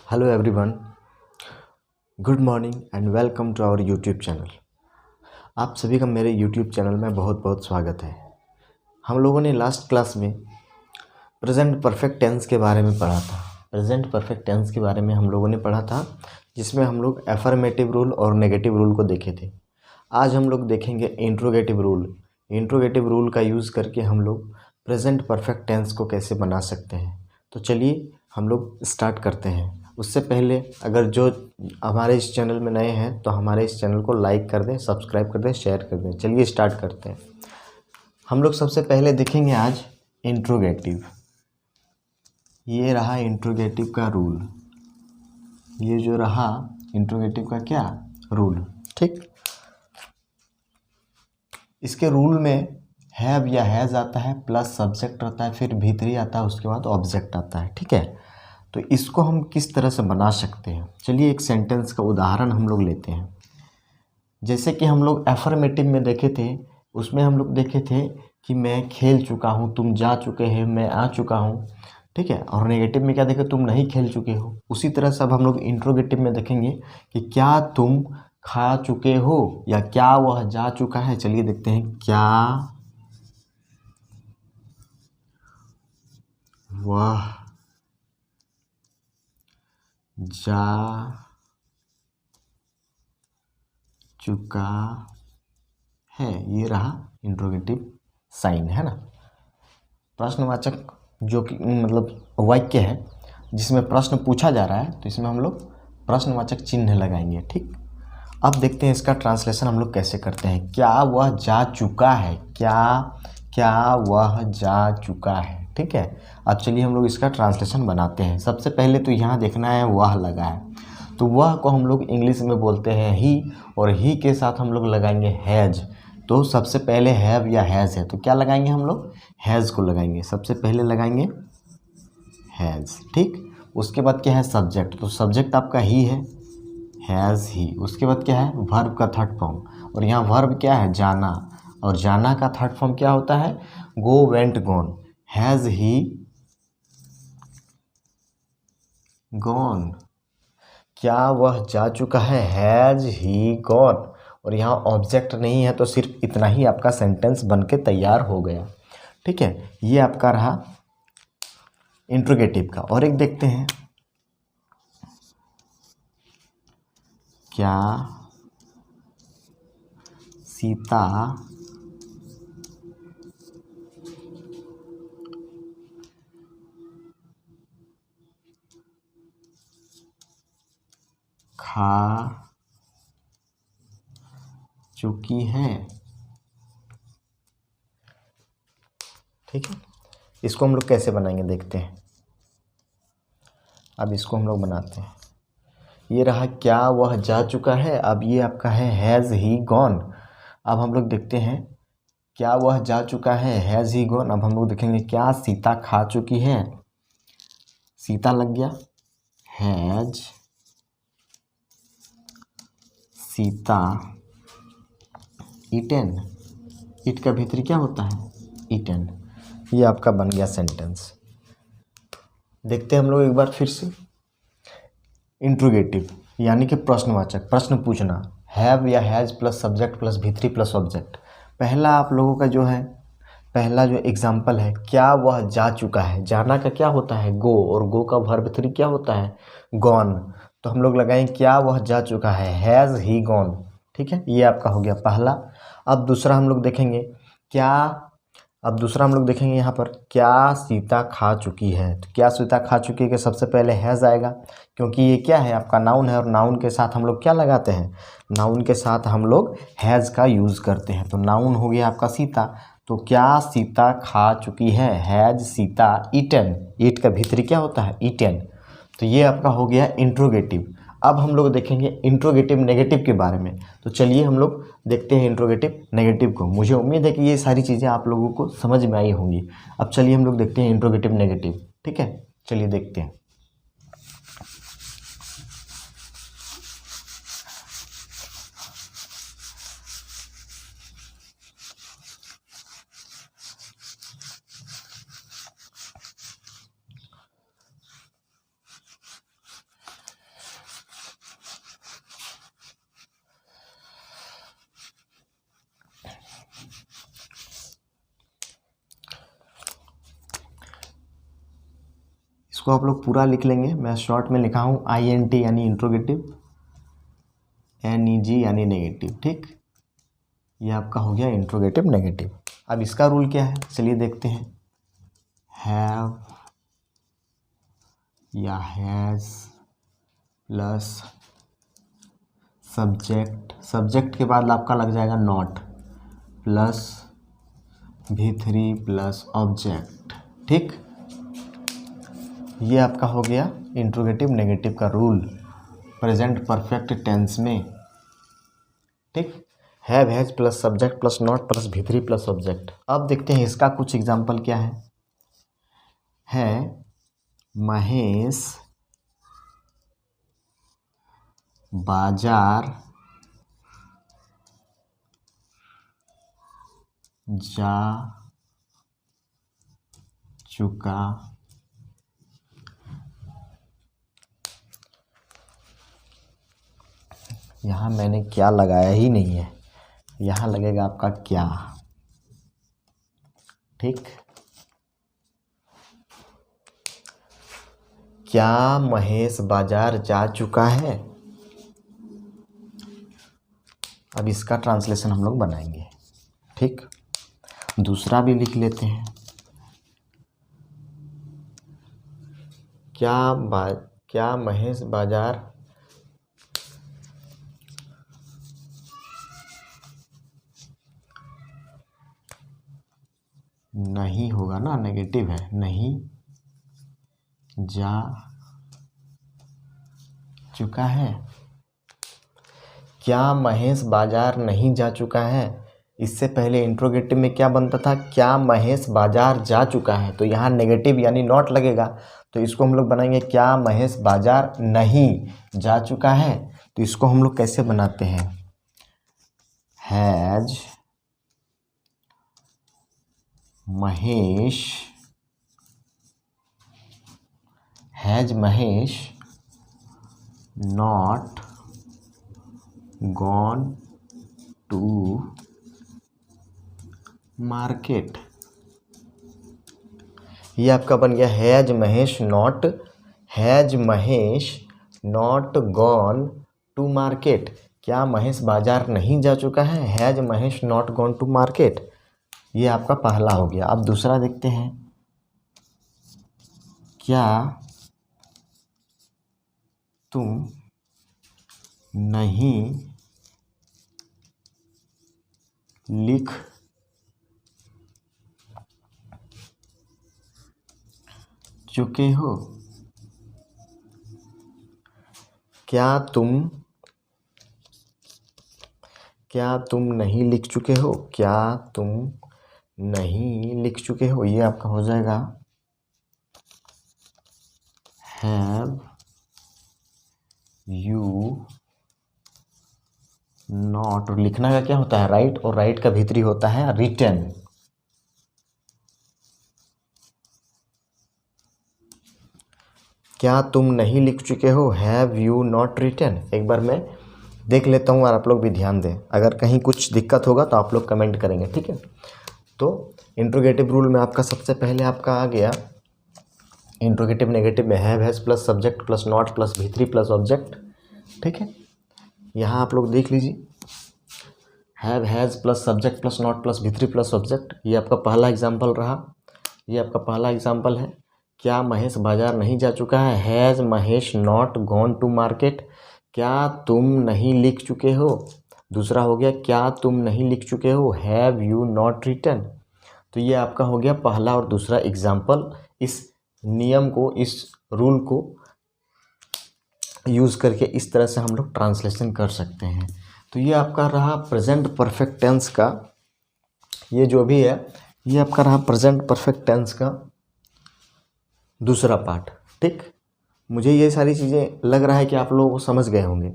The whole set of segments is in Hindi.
Hello everyone, good morning and welcome to our YouTube channel. आप सभी का मेरे यूट्यूब चैनल में बहुत बहुत स्वागत है। हम लोगों ने लास्ट क्लास में प्रेजेंट परफेक्ट टेंस के बारे में पढ़ा था। प्रेजेंट परफेक्ट टेंस के बारे में हम लोगों ने पढ़ा था, जिसमें हम लोग एफर्मेटिव रूल और नेगेटिव रूल को देखे थे। आज हम लोग देखेंगे इंट्रोगेटिव रूल। इंट्रोगेटिव रूल का यूज़ करके हम लोग प्रेजेंट परफेक्ट टेंस को कैसे बना सकते हैं। तो चलिए हम लोग स्टार्ट करते हैं। उससे पहले अगर जो हमारे इस चैनल में नए हैं तो हमारे इस चैनल को लाइक कर दें, सब्सक्राइब कर दें, शेयर कर दें। चलिए स्टार्ट करते हैं। हम लोग सबसे पहले देखेंगे आज इंट्रोगेटिव। ये रहा इंट्रोगेटिव का रूल। ये जो रहा इंट्रोगेटिव का क्या रूल, ठीक। इसके रूल में हैव या हैज़ आता है, प्लस सब्जेक्ट आता है, फिर भीतरी आता है, उसके बाद ऑब्जेक्ट आता है, ठीक है। तो इसको हम किस तरह से बना सकते हैं, चलिए एक सेंटेंस का उदाहरण हम लोग लेते हैं। जैसे कि हम लोग एफर्मेटिव में देखे थे, उसमें हम लोग देखे थे कि मैं खेल चुका हूँ, तुम जा चुके हैं, मैं आ चुका हूँ, ठीक है। और नेगेटिव में क्या देखे, तुम नहीं खेल चुके हो। उसी तरह से अब हम लोग इंट्रोगेटिव में देखेंगे कि क्या तुम खा चुके हो या क्या वह जा चुका है। चलिए देखते हैं, क्या वह जा चुका है। ये रहा इंट्रोगेटिव साइन, है ना। प्रश्नवाचक जो कि मतलब वाक्य है जिसमें प्रश्न पूछा जा रहा है, तो इसमें हम लोग प्रश्नवाचक चिन्ह लगाएंगे, ठीक। अब देखते हैं इसका ट्रांसलेशन हम लोग कैसे करते हैं। क्या वह जा चुका है, क्या वह जा चुका है, ठीक है। अब चलिए हम लोग इसका ट्रांसलेशन बनाते हैं। सबसे पहले तो यहाँ देखना है वह लगा है, तो वह को हम लोग इंग्लिश में बोलते हैं ही, और ही के साथ हम लोग लगाएंगे हैज़। तो सबसे पहले हैव या हैज़ है, तो क्या लगाएंगे हम लोग, हैज़ को लगाएंगे। सबसे पहले लगाएंगे हैज़, ठीक। उसके बाद क्या है, सब्जेक्ट। तो सब्जेक्ट आपका ही है, हैज़ ही। उसके बाद क्या है, वर्ब का थर्ड फॉर्म, और यहाँ वर्ब क्या है, जाना, और जाना का थर्ड फॉर्म क्या होता है, go, went, gone. Has he gone, क्या वह जा चुका है, हैज़ ही गॉन। और यहाँ ऑब्जेक्ट नहीं है, तो सिर्फ इतना ही आपका सेंटेंस बन के तैयार हो गया, ठीक है। ये आपका रहा इंट्रोगेटिव का। और एक देखते हैं, क्या सीता खा चुकी है, ठीक है। इसको हम लोग कैसे बनाएंगे देखते हैं। अब इसको हम लोग बनाते हैं। ये रहा क्या वह जा चुका है, अब ये आपका है हैज़ ही गॉन। अब हम लोग देखते हैं, क्या वह जा चुका है, हैज़ ही गॉन। अब हम लोग देखेंगे, क्या सीता खा चुकी है, सीता लग गया, हैज़ सीता ईटेन। ईट का भीतरी क्या होता है, ईटेन। ये आपका बन गया सेंटेंस। देखते हैं हम लोग एक बार फिर से। इंट्रोगेटिव यानी कि प्रश्नवाचक, प्रश्न पूछना, हैव या हैज़ प्लस सब्जेक्ट प्लस भीतरी प्लस ऑब्जेक्ट। पहला आप लोगों का जो है, पहला जो एग्जाम्पल है, क्या वह जा चुका है। जाना का क्या होता है, गो, और गो का वर्ब थ्री क्या होता है, गॉन। तो हम लोग लगाएंगे क्या वह जा चुका है, हैज़ ही गॉन, ठीक है। ये आपका हो गया पहला। अब दूसरा हम लोग देखेंगे, क्या, अब दूसरा हम लोग देखेंगे यहाँ पर, क्या सीता खा चुकी है। तो क्या सीता खा चुकी है के सबसे पहले हैज़ आएगा, क्योंकि ये क्या है, आपका नाउन है, और नाउन के साथ हम लोग क्या लगाते हैं, नाउन के साथ हम लोग हैज़ का यूज़ करते हैं। तो नाउन हो गया आपका सीता, तो क्या सीता खा चुकी है, हैज़ सीता ईटन। ईट का भीतरी क्या होता है, ईटन। तो ये आपका हो गया इंट्रोगेटिव। अब हम लोग देखेंगे इंट्रोगेटिव नेगेटिव के बारे में। तो चलिए हम लोग देखते हैं इंट्रोगेटिव नेगेटिव को। मुझे उम्मीद है कि ये सारी चीज़ें आप लोगों को समझ में आई होंगी। अब चलिए हम लोग देखते हैं इंट्रोगेटिव नेगेटिव, ठीक है। चलिए देखते हैं। इसको आप लोग पूरा लिख लेंगे। मैं शॉर्ट में लिखा हूँ INT यानी इंट्रोगेटिव, NEG यानी नेगेटिव। ठीक, ये आपका हो गया इंट्रोगेटिव नेगेटिव। अब इसका रूल क्या है चलिए देखते हैं। हैव या हैज़ प्लस सब्जेक्ट, सब्जेक्ट के बाद आपका लग जाएगा not, plus V3 plus object. ठीक, ये आपका हो गया इंट्रोगेटिव नेगेटिव का रूल प्रेजेंट परफेक्ट टेंस में। ठीक, have has plus subject plus not plus V3 plus object. अब देखते हैं इसका कुछ एग्जाम्पल क्या है महेश बाजार जा चुका यहाँ मैंने क्या लगाया ही नहीं है, यहाँ लगेगा आपका क्या। ठीक, क्या महेश बाजार जा चुका है। अब इसका ट्रांसलेशन हम लोग बनाएंगे। ठीक, दूसरा भी लिख लेते हैं। क्या महेश बाजार नहीं होगा ना, नेगेटिव है, नहीं जा चुका है। क्या महेश बाजार नहीं जा चुका है, इससे पहले इंट्रोगेटिव में क्या बनता था, क्या महेश बाजार जा चुका है, तो यहाँ नेगेटिव यानी नॉट लगेगा। तो इसको हम लोग बनाएंगे क्या महेश बाजार नहीं जा चुका है। तो इसको हम लोग कैसे बनाते हैं, has Mahesh not gone to market. ये आपका बन गया has Mahesh not gone to market. क्या महेश बाजार नहीं जा चुका है, has Mahesh not gone to market. ये आपका पहला हो गया। अब दूसरा देखते हैं, क्या तुम नहीं लिख चुके हो, क्या तुम नहीं लिख चुके हो, क्या तुम नहीं लिख चुके हो। ये आपका हो जाएगा हैव यू नॉट, और लिखना का क्या होता है राइट, और राइट का भीतरी होता है रिटन। क्या तुम नहीं लिख चुके हो, हैव यू नॉट रिटन। एक बार मैं देख लेता हूँ और आप लोग भी ध्यान दें, अगर कहीं कुछ दिक्कत होगा तो आप लोग कमेंट करेंगे। ठीक है, तो इंट्रोगेटिव रूल में आपका सबसे पहले आपका आ गया इंट्रोगेटिव नेगेटिव में have has plus subject plus not plus V3 plus object. ठीक है, यहाँ आप लोग देख लीजिए, have has plus subject plus not plus V3 plus object. ये आपका पहला एग्जाम्पल रहा, ये आपका पहला एग्जाम्पल है। क्या महेश बाजार नहीं जा चुका है, has Mahesh not gone to market. क्या तुम नहीं लिख चुके हो, दूसरा हो गया क्या तुम नहीं लिख चुके हो, हैव यू नॉट रिटन। तो ये आपका हो गया पहला और दूसरा एग्जाम्पल। इस नियम को, इस रूल को यूज़ करके इस तरह से हम लोग ट्रांसलेशन कर सकते हैं। तो ये आपका रहा प्रेजेंट परफेक्ट टेंस का, ये जो भी है ये आपका रहा प्रेजेंट परफेक्ट टेंस का दूसरा पार्ट। ठीक, मुझे ये सारी चीज़ें लग रहा है कि आप लोगों को समझ गए होंगे।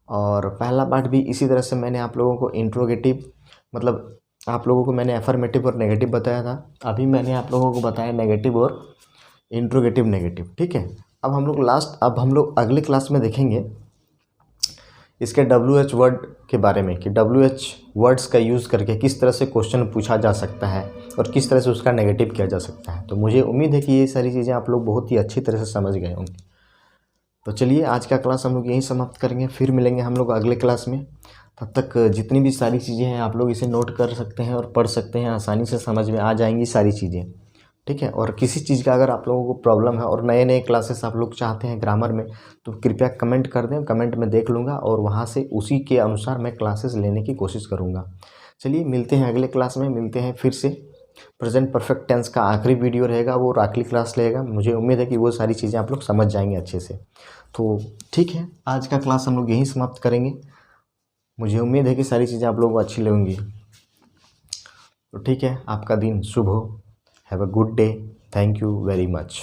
और पहला पार्ट भी इसी तरह से मैंने आप लोगों को इंट्रोगेटिव, मतलब आप लोगों को मैंने एफर्मेटिव और नेगेटिव बताया था, अभी मैंने आप लोगों को बताया नेगेटिव और इंट्रोगेटिव नेगेटिव। ठीक है, अब हम लोग अगली क्लास में देखेंगे इसके WH वर्ड के बारे में, कि WH वर्ड्स का यूज़ करके किस तरह से क्वेश्चन पूछा जा सकता है, और किस तरह से उसका नेगेटिव किया जा सकता है। तो मुझे उम्मीद है कि ये सारी चीज़ें आप लोग बहुत ही अच्छी तरह से समझ गए होंगे। तो चलिए आज का क्लास हम लोग यहीं समाप्त करेंगे, फिर मिलेंगे हम लोग अगले क्लास में। तब तक जितनी भी सारी चीज़ें हैं आप लोग इसे नोट कर सकते हैं और पढ़ सकते हैं, आसानी से समझ में आ जाएंगी सारी चीज़ें, ठीक है। और किसी चीज़ का अगर आप लोगों को प्रॉब्लम है और नए नए क्लासेस आप लोग चाहते हैं ग्रामर में, तो कृपया कमेंट कर दें, कमेंट में देख लूँगा और वहाँ से उसी के अनुसार मैं क्लासेस लेने की कोशिश करूँगा। चलिए मिलते हैं अगले क्लास में, मिलते हैं फिर से। प्रेजेंट परफेक्ट टेंस का आखिरी वीडियो रहेगा, वो आखिरी क्लास रहेगा। मुझे उम्मीद है कि वो सारी चीज़ें आप लोग समझ जाएंगे अच्छे से। तो ठीक है, आज का क्लास हम लोग यहीं समाप्त करेंगे। मुझे उम्मीद है कि सारी चीज़ें आप लोगों को अच्छी लगेंगी। तो ठीक है, आपका दिन शुभ हो। Have a good day. Thank you very much.